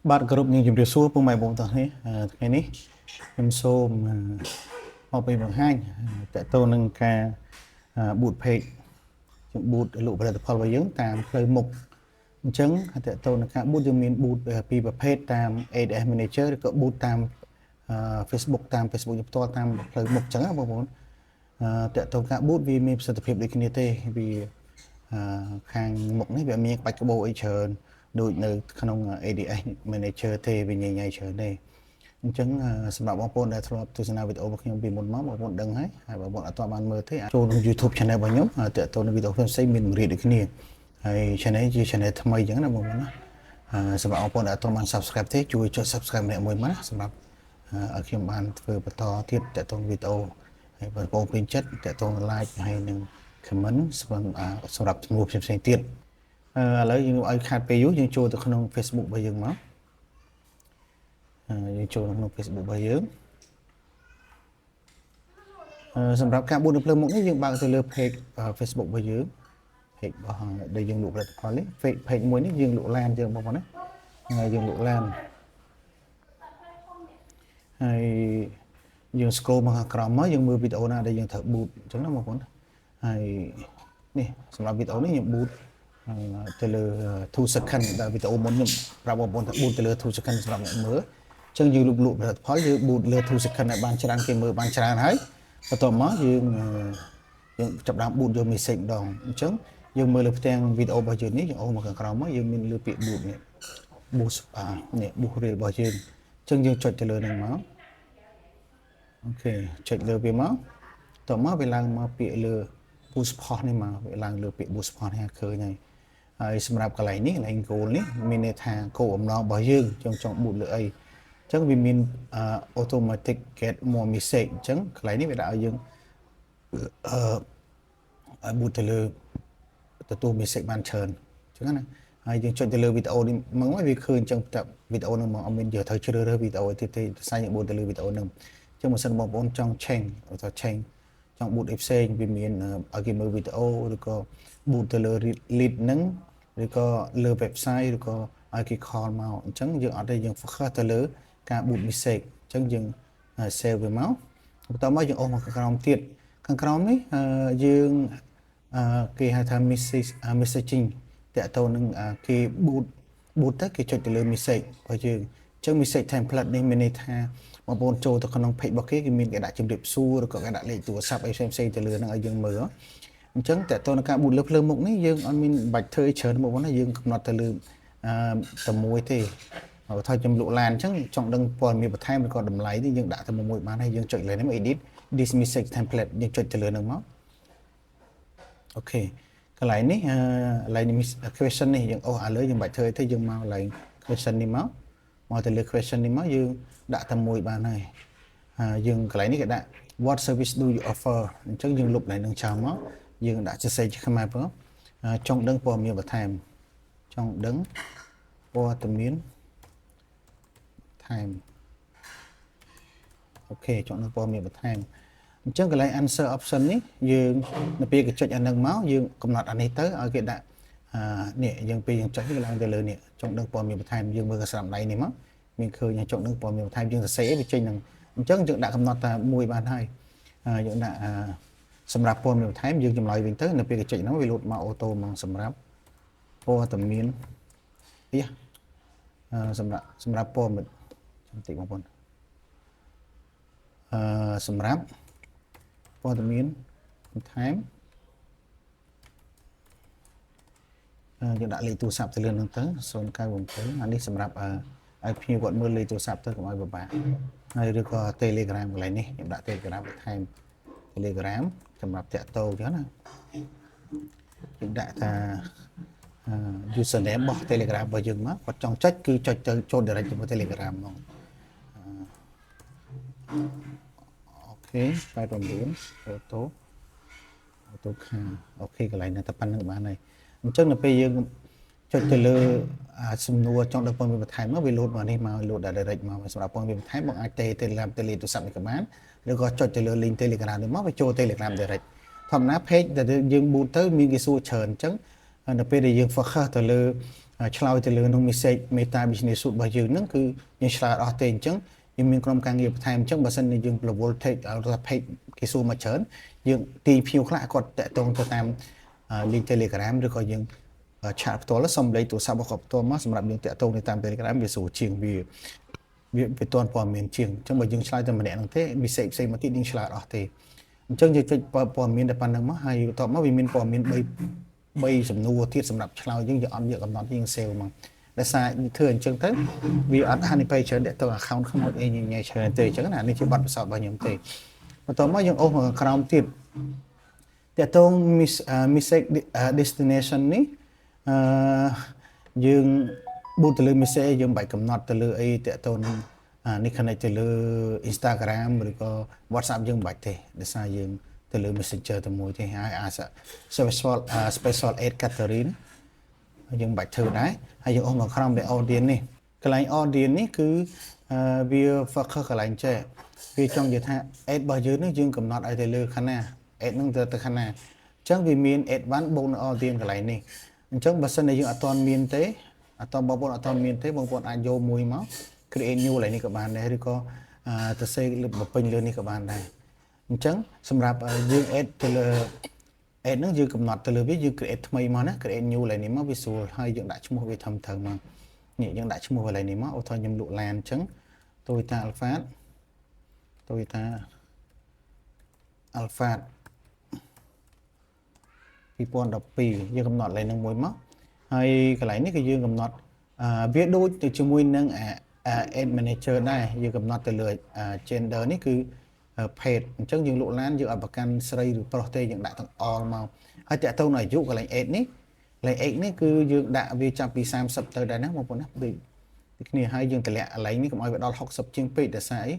បាទគ្រប់នឹងជម្រាបសួរពុកម៉ែបងប្អូនទាំងនេះថ្ងៃនេះខ្ញុំសូមមកពីបង្ហាញតទៅនឹងការប៊ូត page ជាប៊ូតលក់ផលិតផលរបស់យើងតាមផ្លូវមុខអញ្ចឹងតទៅនឹងការប៊ូតយើងមានប៊ូតពីរប្រភេទតាម ADS Manager ឬក៏ប៊ូតតាម Facebook តាម Facebook ផ្ទាល់តាមផ្លូវមុខអញ្ចឹងណាបងប្អូនតទៅការប៊ូតវាមានប្រសិទ្ធភាពដូចគ្នាទេវាខាងមុខនេះវាមានក្បាច់ក្បូរអីច្រើនដូចនៅក្នុង ADS Manager ទេវាញញច្រើនទេអញ្ចឹងសម្រាប់បងប្អូនដែលធ្លាប់ទស្សនាវីដេអូរបស់ខ្ញុំពីមុនមកបងប្អូនដឹងហើយបងប្អូនអត់ទាន់បានមើលទេចូលក្នុង YouTube Channel របស់ខ្ញុំតើតើនៅវីដេអូផ្សេងៗមានបង្រៀនដូចគ្នាហើយ Channel ជា Channel ថ្មីអញ្ចឹងណាបងប្អូនណាសម្រាប់បងប្អូនដែលអត់ទាន់បាន Subscribe ទេជួយចុច Subscribe ម្នាក់មួយមកសម្រាប់ឲ្យខ្ញុំបានធ្វើបន្តទៀតតើតើវីដេអូហើយបងប្អូនពេញចិត្តតើតើ like ហើយនឹង comment សម្រាប់ជំនួសផ្សេងៗទៀតឥឡូវយើងឲ្យខាត់ពេលយូរយើងចូលទៅក្នុង Facebook របស់យើងមកយើងចូលក្នុង Facebook របស់យើងសម្រាប់ការបួននៅភ្លើងមុខនេះយើងបើកទៅលើ page Facebook របស់យើង page របស់ដែលយើងលក់ផលិតផលនេះ page មួយនេះយើងលក់ឡានយើងបងប្អូនណាហើយយើងលក់ឡានហើយយើង scroll មកខាងក្រោមមកយើងមើលវីដេអូណាដែលយើងត្រូវ boot អញ្ចឹងណាបងប្អូនហើយនេះសម្រាប់វីដេអូនេះខ្ញុំ boot ទៅលើ2 second ដែលវីដេអូមុនខ្ញុំប្រាប់បងប្អូនថា boot ទៅលើ2 second សម្រាប់អ្នកមើលអញ្ចឹងយើងលក់ផលិតផលយើង boot លើ2 second ឲ្យបានច្រើនគេមើលបានច្រើនហើយបន្ទាប់មកយើងចាប់ដើម boot យក message ម្ដងអញ្ចឹងយើងមើលលើផ្ទាំងវីដេអូរបស់យើងនេះយើងអូសមកខាងក្រោមមកយើងមានលើពាក្យ boot នេះ boost នេះ boost reel របស់យើងអញ្ចឹងយើងចុចទៅលើហ្នឹងមកអូខេចុចលើវាមកតោះមកវាឡើងមកពាក្យលើ boost post នេះមកវាឡើងលើពាក្យ boost post នេះឃើញហើយសម្រាប់កន្លែងនេះកន្លែង goal នេះមានន័យថាគោលបំណងរបស់យើងចង់ boot លើអីអញ្ចឹងវាមាន automatic get more message អញ្ចឹងកន្លែងនេះវាដាក់ឲ្យយើងboot ទៅលើទទួល message បានច្រើនអញ្ចឹងណាហើយយើងចុចទៅលើវីដេអូនេះមកវាឃើញអញ្ចឹងតែវីដេអូហ្នឹងមកអត់មានយកត្រូវជ្រើសរើសវីដេអូទៀតទេតែសាច់យើង boot ទៅលើវីដេអូហ្នឹងអញ្ចឹងបើសិនបងប្អូនចង់ change ថា change ចង់ boot អីផ្សេងវាមានឲ្យគេមើលវីដេអូឬក៏ boot ទៅលើ lead ហ្នឹងឬក៏លើ website ឬក៏ឲ្យគេ call មកអញ្ចឹងយើងអត់ទេយើង focus ទៅលើការ boot message អញ្ចឹងយើង save វាមកបន្តមកយើងអូសមកខាងក្រោមទៀតខាងក្រោមនេះយើងគេហៅថា messaging តើតើនឹងគេ boot ទៅគេចុចទៅលើ message របស់យើងអញ្ចឹង message template នេះមានន័យថាបងប្អូនចូលទៅក្នុង page របស់គេមានគេដាក់ជំរាបសួរឬក៏គេដាក់លេខទូរស័ព្ទអីផ្សេងៗទៅលើហ្នឹងឲ្យយើងមើលអញ្ចឹងតើតើនឹងការ boot លើភ្លើងមុខនេះយើងអត់មានបាច់ធ្វើអីច្រើនមកណាយើងកំណត់ទៅលើតែមួយទេបើថាខ្ញុំលក់ឡានអញ្ចឹងចង់ដឹងព័ត៌មានបន្ថែមឬក៏តម្លៃនេះយើងដាក់ទៅមួយបានហើយយើងចុចលើនេះមក edit this message template យើងចុចទៅលើហ្នឹងមកអូខេកន្លែងនេះកន្លែង question នេះយើងអូសឥឡូវយើងមិនបាច់ធ្វើទេយើងមកកន្លែង question នេះមកទៅលើ question នេះមកយើងដាក់តែមួយបានហើយយើងកន្លែងនេះគេដាក់ what service do you offer អញ្ចឹងយើងលុបកន្លែងនឹងចោលមកយើងដាក់សរសេរជាខ្មែរផងចង់ដឹងព័ត៌មានបន្ថែមចង់ដឹងព័ត៌មានថែមអូខេចង់ដឹងព័ត៌មានបន្ថែមអញ្ចឹងកន្លែង answer option នេះយើងនៅពេលគេចុចអានឹងមកយើងកំណត់អានេះទៅឲ្យគេដាក់នេះយើងពេលយើងចុចវាឡើងទៅលើនេះចង់ដឹងព័ត៌មានបន្ថែមយើងមើលកស្រាំដៃនេះមកមានឃើញចង់ដឹងព័ត៌មានបន្ថែមយើងសរសេរវាចេញនឹងអញ្ចឹងយើងដាក់កំណត់តែមួយបានហើយយើងដាក់សម្រាប់ព័ត៌មានបន្ថែមយើងចម្លើយវិញទៅនៅពេលគេចុចហ្នឹងវាលោតមកអូតូមកសម្រាប់ព័ត៌មានសម្រាប់ព័ត៌មានបន្តិចបងប្អូនសម្រាប់ព័ត៌មានបន្ថែមយើងដាក់លេខទូរស័ព្ទទៅលើហ្នឹងទៅ097អានេះសម្រាប់ឲ្យភ្ញៀវគាត់មើលលេខទូរស័ព្ទទៅកុំឲ្យពិបាកហើយឬក៏ Telegram កន្លែងនេះខ្ញុំដាក់ Telegram បន្ថែម Telegram សម្រាប់តាក់ទងចឹងណាខ្ញុំដាក់ថា username របស់ Telegram របស់យើងមកគាត់ចង់ចុចគឺចុចទៅចូល direct ជាមួយ Telegram ហ្មងអូខេ89អូតូខាអូខេកន្លែងហ្នឹងតែប៉ុណ្្នឹងបានហើយអញ្ចឹងនៅពេលយើងចុចទៅលើសំណួរចង់ដឹងព័ត៌មានបន្ថែមមកវាលោតមកនេះមកលោតដល់ direct មកសម្រាប់ព័ត៌មានបន្ថែមបងអាច Telegram ទៅលេខទូរស័ព្ទនេះក៏បានឬក៏ចុចទៅលើ link Telegram នេះមកវាចូល Telegram direct ធម្មតា page ដែលយើង boot ទៅមានគេសួរច្រើនអញ្ចឹងនៅពេលដែលយើង focus ទៅលើ ឆ្លើយទៅលើក្នុង message meta business suite របស់យើងហ្នឹងគឺយើងឆ្លើយអត់ទេអញ្ចឹងយើងមានក្រុមការងារបន្ថែមអញ្ចឹងបើសិនជាយើងប្រវល់ take ថា page គេសួរមកច្រើនយើងទីភ្ញៀវខ្លះគាត់តាក់ទងទៅតាម link Telegram ឬក៏យើងឆាតផ្ទាល់សុំលេខទូរស័ព្ទរបស់គាត់ផ្ទាល់មកសម្រាប់យើងតាក់ទងទៅតាម Telegram វាស្រួលជាងវាទាន់ព័ត៌មានជាងអញ្ចឹងបើយើងឆ្លើយតែម្នាក់ហ្នឹងទេ message ផ្សេងមកទៀតយើងឆ្លើយអត់ទេអញ្ចឹងយើងចុចព័ត៌មានតែប៉ុណ្្នឹងមកហើយបន្ទាប់មកវាមានព័ត៌មាន3សំណួរទៀតសម្រាប់ឆ្លើយយើងអត់យកកំណត់យើង save មកដោយសារធ្វើអញ្ចឹងទៅវាអត់ហានិភ័យច្រើនតែទៅ account ខ្មោចអីញ៉ៃច្រើនទេអញ្ចឹងណានេះជាបទពិសោធន៍របស់ខ្ញុំទេបន្ទាប់មកយើងអូសមកក្រោមទៀតតាក់ទង message destination នេះយើងប៊ូតទៅលើ message យើងមិនបាច់កំណត់ទៅលើអីតាក់ទងនេះ connect ទៅលើ Instagram ឬក៏ WhatsApp យើងមិនបាច់ទេដោយសារយើងទៅលើ Messenger ទៅមួយទេហើយអាច special aid category យើងមិនបាច់ធ្វើដែរហើយយើងអស់មកក្រោមវា audience នេះកន្លែង audience នេះគឺវា focus កន្លែងចេះវាចង់និយាយថា aid របស់យើងនេះយើងកំណត់ឲ្យទៅលើខាងណា aid នឹងទៅខាងណាអញ្ចឹងវាមាន advance បូកនៅ audience កន្លែងនេះអញ្ចឹងបើសិនជាយើងអត់ទាន់មានទេអត់ទាន់បងប្អូនអត់ទាន់មានទេបងប្អូនអាចយកមួយមក create new កន្លែងនេះក៏បានដែរឬក៏ទៅសេលើបំពេញលើនេះក៏បានដែរអញ្ចឹងសម្រាប់យើង add ទៅលើ add ហ្នឹងយើងកំណត់ទៅលើវាយើង create ថ្មីមកណា create new កន្លែងនេះមកវាស្រួលហើយយើងដាក់ឈ្មោះវាត្រូវមកនេះយើងដាក់ឈ្មោះកន្លែងនេះមកឧទាហរណ៍ខ្ញុំលក់ឡានអញ្ចឹង Toyota Alphard 2012យើងកំណត់កន្លែងហ្នឹងមួយមកហើយកន្លែងនេះគឺយើងកំណត់វាដូចទៅជាមួយនឹងad manager ដែរយើងកំណត់ទៅលើ gender នេះគឺ paid អញ្ចឹងយើងលក់ឡានយើងអត់ប្រកាន់ស្រីឬប្រុសទេយើងដាក់ទាំង all មកហើយតាក់ទងនឹងអាយុកន្លែង age នេះកន្លែង age នេះគឺយើងដាក់វាចាប់ពី30ទៅដែរណាបងប្អូនណាដូចគ្នាហើយយើងតម្លាក់កន្លែងនេះកុំឲ្យវាដល់60ជាងពេកដោយសារអី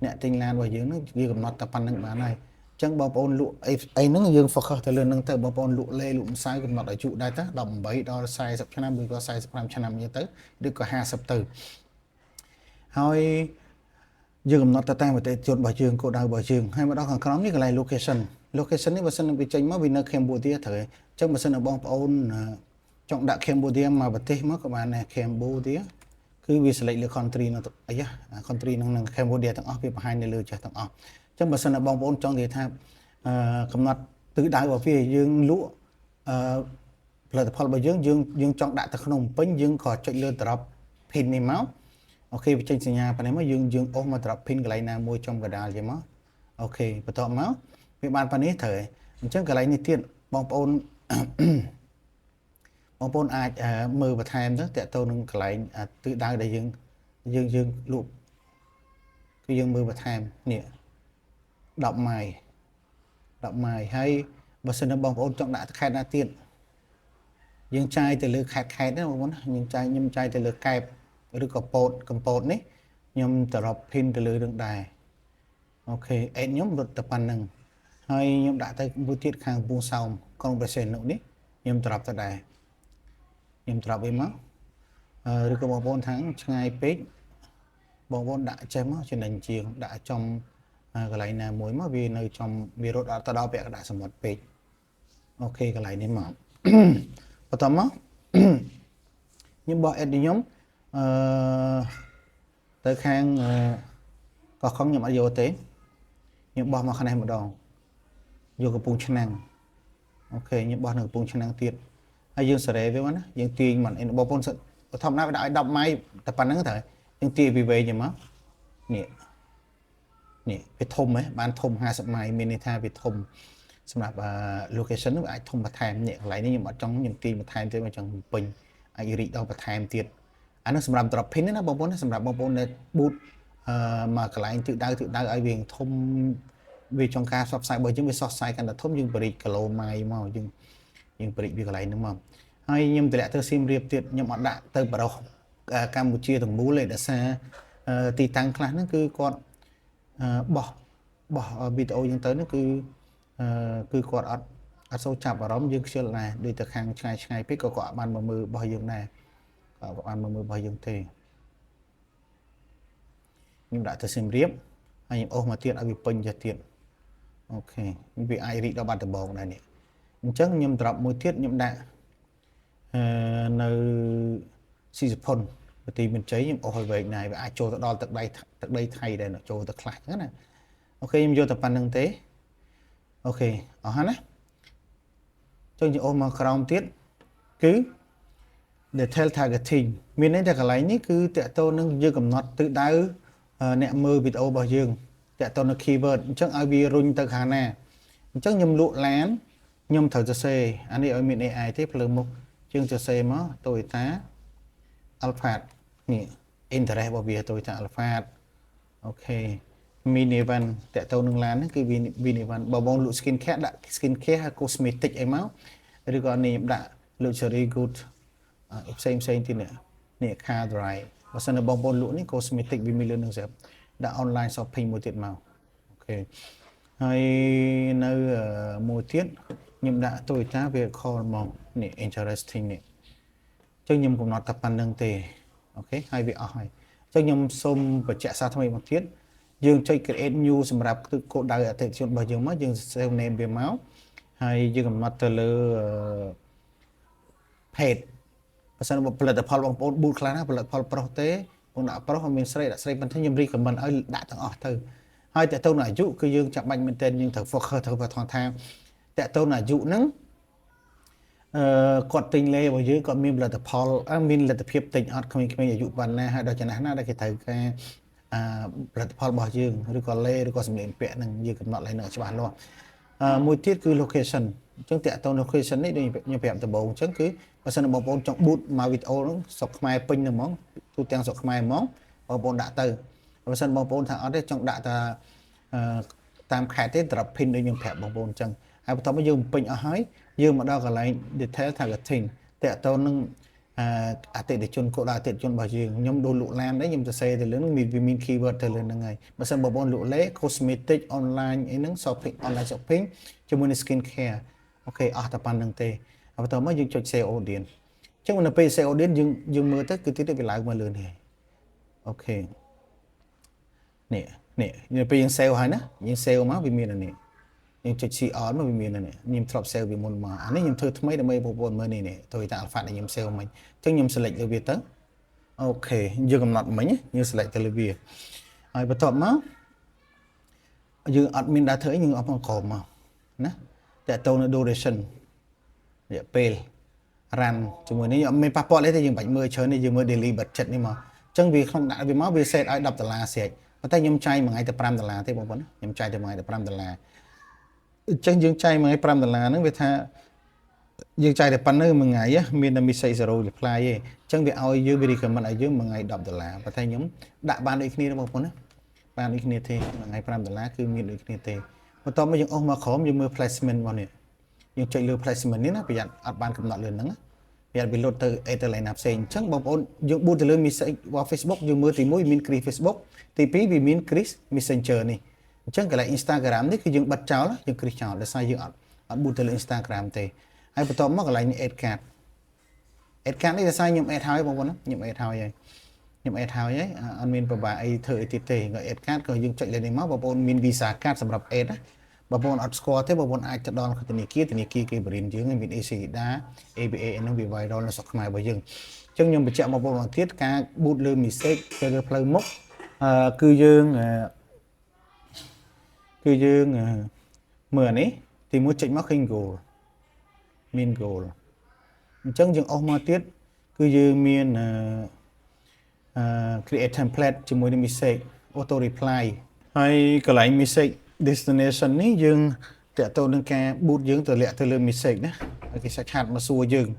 អ្នកទិញឡានរបស់យើងនឹងវាកំណត់តែប៉ុណ្្នឹងបានហើយអញ្ចឹងបងប្អូនលក់អីហ្នឹងយើង focus ទៅលើហ្នឹងទៅបងប្អូនលក់លេលក់ម្សៅកំណត់អាយុដែរទៅ18ដល់40ឆ្នាំឬក៏45ឆ្នាំអញ្ចឹងទៅឬក៏50ទៅហើយយើងកំណត់ទៅតាមប្រទេសជនរបស់យើងគោលដៅរបស់យើងហើយមកដល់ខាងក្រោមនេះកន្លែង location នេះបើសិនវាចេញមកវានៅ Cambodia ត្រូវអញ្ចឹងបើសិនបងប្អូនចង់ដាក់ Cambodia មកប្រទេសមកក៏បានដែរ Cambodia គឺវា select លើ country នៅអីហ៎ country ហ្នឹង Cambodia ទាំងអស់វាបង្ហាញនៅលើចេះទាំងអស់អញ្ចឹងបើសិនបងប្អូនចង់និយាយថាកំណត់ទិសដៅរបស់វាយើងលក់ផលិតផលរបស់យើងចង់ដាក់ទៅក្នុងពេញយើងក៏ចុចលើ drop pin នេះមកអូខេបញ្ចេញសញ្ញាប៉ុណ្ណេះមកយើងអូសមក drop pin កន្លែងណាមួយចំកណ្ដាលជាមកអូខេបន្ទាប់មកវាបានប៉ុណ្នេះត្រូវហើយអញ្ចឹងកន្លែងនេះទៀតបងប្អូនអាចមើលបន្ថែមទៅតាក់ទងនឹងកន្លែងទិសដៅដែលយើងលក់គឺយើងមើលបន្ថែមនេះ10ម៉ាយហើយបើសិនបងប្អូនចង់ដាក់ខេត្តណាទៀតយើងចាយទៅលើខេត្តណាបងប្អូនខ្ញុំចាយទៅលើកែបឬក៏កំពតនេះខ្ញុំទៅរក pin ទៅលើរឿងដែរអូខេអេតខ្ញុំរត់ទៅប៉ុណ្្នឹងហើយខ្ញុំដាក់ទៅមួយទៀតខាងពូសោមក្រុងប្រសេនុនេះខ្ញុំត្រាប់ទៅដែរខ្ញុំត្រាប់វាមកឬក៏បងប្អូនថាឆ្ងាយពេកបងប្អូនដាក់ចេះមកចំណេញជាងដាក់ចំកន្លែងណាមួយមកវានៅចំវារត់អត់ទៅដល់ពាក់កណ្ដាលសមុទ្រពេកអូខេកន្លែងនេះមកបន្តមកខ្ញុំបោះ add ខ្ញុំទៅខាងកោះកុងខ្ញុំអត់យកទេខ្ញុំបោះមកខាងនេះម្ដងយកកំពង់ឆ្នាំងអូខេខ្ញុំបោះនៅកំពង់ឆ្នាំងទៀតហើយយើងសេរីវាមកណាយើងទាញមិនបងប្អូនធម្មតាវាដាក់ឲ្យ10ម៉ាយតែប៉ុណ្្នឹងទៅយើងទាញពីវែងមកនេះវាធំហ៎បានធំ50ម៉ាយមានន័យថាវាធំសម្រាប់location នោះអាចធំបន្ថែមនេះកន្លែងនេះខ្ញុំអត់ចង់ខ្ញុំទាញបន្ថែមទេមកចង់ពេញអាចរីកដល់បន្ថែមទៀតអានោះសម្រាប់ drop pin ណាបងប្អូនសម្រាប់បងប្អូនដែល boot មកកន្លែងទិសដៅឲ្យវាធំវាចង់ការផ្សព្វផ្សាយរបស់យើងវាសោះផ្សាយកាន់តែធំយើងបរិចគីឡូម៉ាយមកយើងបរិចវាកន្លែងហ្នឹងមកហើយខ្ញុំតម្លាក់ទៅសៀមរាបទៀតខ្ញុំអត់ដាក់ទៅបរោះកម្ពុជាទាំងមូលទេដោយសារទីតាំងខ្លះហ្នឹងគឺគាត់បោះវីដេអូយើងទៅហ្នឹងគឺគាត់អត់សូវចាប់អារម្មណ៍យើងខ្ជិលដែរដូចទៅខាងឆ្ងាយពេកក៏គាត់បានមកមើលរបស់យើងដែរគាត់បានមកមើលរបស់យើងទេខ្ញុំដាក់ទៅសៀមរាបហើយខ្ញុំអូសមកទៀតឲ្យវាពេញចេះទៀតអូខេវាអាចរីកដល់បាត់ដំបងដែរនេះអញ្ចឹងខ្ញុំ drop មួយទៀតខ្ញុំដាក់ នៅស៊ីសផុនប្រទីមានជ័យខ្ញុំអស់ឲ្យវែកណាយវាអាចចូលទៅដល់ទឹកដីថៃដែរចូលទៅខ្លះហ្នឹងណាអូខេខ្ញុំយកតែប៉ុណ្្នឹងទេអូខេអស់ហើយណាចុងយើងអូសមកក្រោមទៀតគឺ detail targeting មានន័យថាកន្លែងនេះគឺតកតទៅនឹងយើងកំណត់ទិសដៅអ្នកមើលវីដេអូរបស់យើងតកតទៅនឹង keyword អញ្ចឹងឲ្យវារុញទៅខាងណាអញ្ចឹងខ្ញុំលក់ឡានខ្ញុំត្រូវសរសេរអានេះឲ្យមាន AI ទេភ្លើងមុខយើងសរសេរមក Toyota Alphard នេះ interest របស់វា Toyota Alphard អូខេ minivan តកតទៅនឹងឡានហ្នឹងគឺ minivan បើបងលក់ skin care ដាក់ skin care ហើយ cosmetic អីមកឬក៏នេះខ្ញុំដាក់ luxury good ផ្សេងទៀតនេះ car drive បើសិនជាបងប្អូនលក់នេះ cosmetic វាមានលឿននឹងស្រាប់ដាក់ online shopping មួយទៀតមកអូខេហើយនៅមួយទៀតខ្ញុំដាក់ Toyota vehicle មកនេះ interesting នេះអញ្ចឹងខ្ញុំកំណត់តែប៉ុណ្្នឹងទេអូខេហើយវាអស់ហើយអញ្ចឹងខ្ញុំសូមបញ្ជាក់សារថ្មីមកទៀតយើងចុច create new សម្រាប់គោលដៅអតិថិជនរបស់យើងមកយើង save name វាមកហើយយើងកំណត់ទៅលើ page បើសិនបើផលិតផលបងប្អូនប៊ូតខ្លះណាផលិតផលប្រុសទេបងដាក់ប្រុសមានស្រីដាក់ស្រីប៉ុន្តែខ្ញុំ recommend ឲ្យដាក់ទាំងអស់ទៅហើយតើទៅនឹងអាយុគឺយើងចាំបាច់មែនទែនយើងត្រូវ focus ត្រូវថាតើទៅនឹងអាយុហ្នឹងគាត់ទិញលេរបស់យើងគាត់មានផលិតផលមានលទ្ធភាពទិញអត់ក្មេងៗអាយុប៉ុណ្ណាហើយដល់ចំណាស់ណាដែលគេត្រូវការផលិតផលរបស់យើងឬក៏លេឬក៏សម្លៀកបំពាក់ហ្នឹងយើងកំណត់ឲ្យនៅច្បាស់លាស់មួយទៀតគឺ location អញ្ចឹងតាក់ទង location នេះដូចខ្ញុំប្រាប់ដំបូងអញ្ចឹងគឺបើសិនបងប្អូនចង់ boot មកវីដេអូហ្នឹងស្រុកខ្មែរពេញហ្នឹងហ្មងទូទាំងស្រុកខ្មែរហ្មងបងប្អូនដាក់ទៅបើសិនបងប្អូនថាអត់ទេចង់ដាក់តាមខេត្តទេ drop pin ដូចខ្ញុំប្រាប់បងប្អូនអញ្ចឹងហើយបន្ទាប់មកយើងបំពេញអស់ហើយយើងមកដល់កន្លែង detail targeting តាក់ទងនឹងអតិថិជនគោលដៅអតិថិជនរបស់យើងខ្ញុំដូរលក់ឡានដែរខ្ញុំសរសេរទៅលើនឹងមាន keyword ទៅលើហ្នឹងហើយបើសិនបងប្អូនលក់លេ cosmetic online អីហ្នឹង shopping online shopping ជាមួយនឹង skin care អូខេអស់តែប៉ុណ្្នឹងទេហើយបន្ទាប់មកយើងចុច save audience អញ្ចឹងនៅពេល save audience យើងមើលទៅគឺទីវាឡើងមកលឿនហើយអូខេនេះនៅពេលយើង save ហើយណាយើង save មកវាមានអានេះយើងចុច see all មកវាមានអានេះខ្ញុំធ្លាប់ save វាមុនមកអានេះខ្ញុំធ្វើថ្មីដើម្បីបងប្អូនមើលនេះ Toyota Alphard ដែលខ្ញុំ save មិញអញ្ចឹងខ្ញុំ select លើវាទៅអូខេយើងកំណត់មិញយើង select ទៅលើវាហើយបន្ទាប់មកយើងអត់មាន data អីយើងអត់មកក្រោមមកណាតើតទៅនៅ duration រយៈពេល run ជាមួយនេះអត់មានប៉ះពាល់ទេយើងបាច់មើលច្រើននេះយើងមើល daily budget នេះមកអញ្ចឹងវាក្នុងដាក់វាមកវា set ឲ្យ$10ស្រេចប៉ុន្តែខ្ញុំចាយមួយថ្ងៃទៅ$5ទេបងប្អូនខ្ញុំចាយទៅមួយថ្ងៃទៅ$5អញ្ចឹងយើងចាយមួយថ្ងៃ$5ហ្នឹងវាថាយើងចាយតែប៉ុណ្្នឹងមួយថ្ងៃមានតែ message 0 reply ទេអញ្ចឹងវាឲ្យយើងវា recommend ឲ្យយើងមួយថ្ងៃ$10ប៉ុន្តែខ្ញុំដាក់បានដូចគ្នាទេបងប្អូនណាបានដូចគ្នាទេមួយថ្ងៃ$5គឺមានដូចគ្នាទេបន្ទាប់មកយើងអស់មកក្រោមយើងមើល placement របស់នេះយើងចុចលើ placement នេះណាប្រយ័ត្នអត់បានកំណត់លឿនហ្នឹងប្រយ័ត្នវាលុតទៅអេទៅឡើងណាផ្សេងអញ្ចឹងបងប្អូនយើង boot ទៅលើ message របស់ Facebook យើងមើលទី1មាន crease Facebook ទី2វាមាន crease Messenger នេះអញ្ចឹងកន្លែង Instagram នេះគឺយើងបិទចោលយើង crease ចោលដោយសារយើងអត់ boot ទៅលើ Instagram ទេហើយបន្ទាប់មកកន្លែង add card នេះដោយសារខ្ញុំ add ហើយបងប្អូនណាខ្ញុំ add ហើយខ្ញុំ add ហើយអត់មានប្របាអីធ្វើអីទៀតទេក៏ add card ក៏យើងចុចលើនេះមកបងប្អូនមាន Visa card សម្រាប់ add ណាបងប្អូនអត់ស្គាល់ទេបងប្អូនអាចទៅដល់ធនាគារគេបរិញ្ញាយើងមាន ACIDA ABA ហ្នឹងវា viral នៅស្រុកខ្មែររបស់យើងអញ្ចឹងខ្ញុំបញ្ជាក់បងប្អូនមកទៀតការ boot លើ message ទៅលើផ្លូវមុខគឺយើងមើលអានេះទីមួយចុចមកឃើញ goal មាន goal អញ្ចឹងយើងអស់មកទៀតគឺយើងមានcreate template ជាមួយនឹង message auto reply ហើយកន្លែង message destination នេះយើងតាក់ទងនឹងការ boot យើងទៅលាក់ទៅលើ message ណាហើយគេសាច់ឆាតមកសួរយើង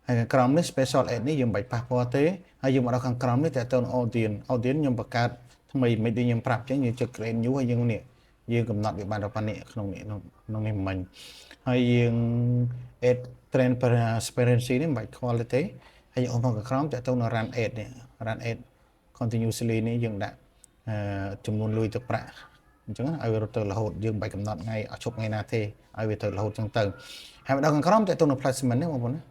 ហើយខាងក្រោមនេះ special ad នេះយើងមិនបាច់ប៉ះពាល់ទេហើយយើងមកដល់ខាងក្រោមនេះតាក់ទង audience ខ្ញុំបង្កើតថ្មីមិនដូចខ្ញុំប្រាប់អញ្ចឹងយើងចុច create new ហើយយើងកំណត់វាបានដល់ប៉ុណ្ណេះក្នុងនេះមិញហើយយើង add transparency នេះមិនបាច់ខ្វល់ទេហើយយើងអស់មកខាងក្រោមតាក់ទងនឹង run ad នេះ run ad continuously នេះយើងដាក់ចំនួនលុយទឹកប្រាក់អញ្ចឹងឲ្យវារត់ទៅរហូតយើងមិនបាច់កំណត់ថ្ងៃអត់ឈប់ថ្ងៃណាទេឲ្យវាទៅរហូតអញ្ចឹងទៅហើយមកដល់ខាងក្រោមតើទៅនៅ placement នេះបងប្អូនណា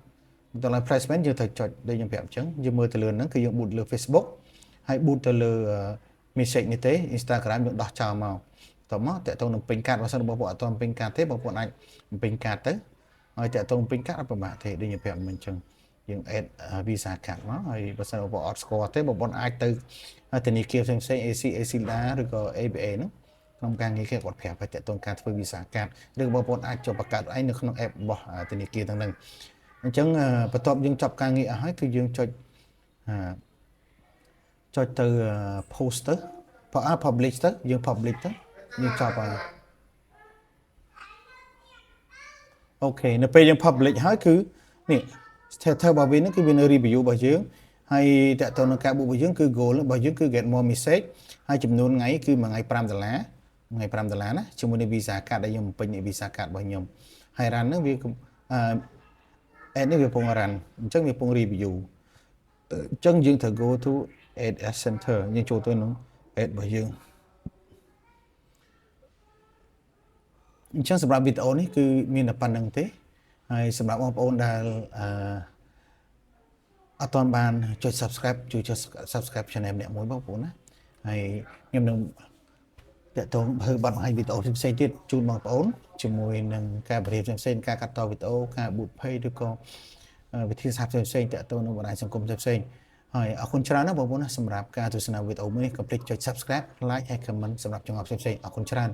ទៅលើ placement យើងត្រូវចុចដូចខ្ញុំប្រាប់អញ្ចឹងយើងមើលទៅលើហ្នឹងគឺយើង boot លើ Facebook ហើយ boot ទៅលើ message នេះទេ Instagram យើងដោះចោលមកតោះមកតើទៅនឹងពេញកាតបើសិនបងប្អូនអត់ទាន់ពេញកាតទេបងប្អូនអាចពេញកាតទៅ ហើយតាក់ទងពេញកាត់អត់ប្រមាថទេដូចខ្ញុំប្រាប់មិញអញ្ចឹងយើង add visa card មកហើយបើសិនបងអត់ស្គាល់ទេបងប្អូនអាចទៅធនាគារផ្សេងៗ AC ACILA ឬក៏ ABA ហ្នឹងក្នុងការងារគេគាត់ប្រាប់ឲ្យតាក់ទងការធ្វើ visa card ឬបងប្អូនអាចចុះបង្កើតឯងនៅក្នុង app របស់ធនាគារទាំងហ្នឹងអញ្ចឹងបន្ទាប់យើងចប់ការងារអស់ហើយគឺយើងចុចទៅ post ទៅ publish ទៅយើង publish ទៅយើងចប់ហើយអូខេនៅពេលយើង publish ហើយគឺនេះ status របស់វានេះគឺវានៅ review របស់យើងហើយតើតើនៅការ book របស់យើងគឺ goal របស់យើងគឺ get more message ហើយចំនួនថ្ងៃគឺមួយថ្ងៃ$5ថ្ងៃ$5ណាជាមួយនឹង visa card ដែលខ្ញុំបំពេញ visa card របស់ខ្ញុំហើយ run ហ្នឹងវាad នេះវាពង run អញ្ចឹងវាពង review អញ្ចឹងយើងត្រូវ go to ad center យើងចូលទៅក្នុង ad របស់យើងអញ្ចឹងសម្រាប់វីដេអូនេះគឺមានតែប៉ុណ្្នឹងទេហើយសម្រាប់បងប្អូនដែលអត់ទាន់បានចុច subscribe ជួយចុច subscribe channel អ្នកមួយបងប្អូនណាហើយខ្ញុំនឹងតាក់ទងធ្វើបាត់បង្ហាញវីដេអូផ្សេងៗទៀតជូនបងប្អូនជាមួយនឹងការបង្រៀនផ្សេងៗការកាត់តវីដេអូការ boot page ឬក៏វិធីសាស្ត្រផ្សេងៗតាក់ទងនឹងបណ្ដាញសង្គមផ្សេងៗហើយអរគុណច្រើនណាស់បងប្អូនណាសម្រាប់ការទស្សនាវីដេអូមួយនេះកុំភ្លេចចុច subscribe like ហើយ comment សម្រាប់ចំណុចផ្សេងៗអរគុណច្រើន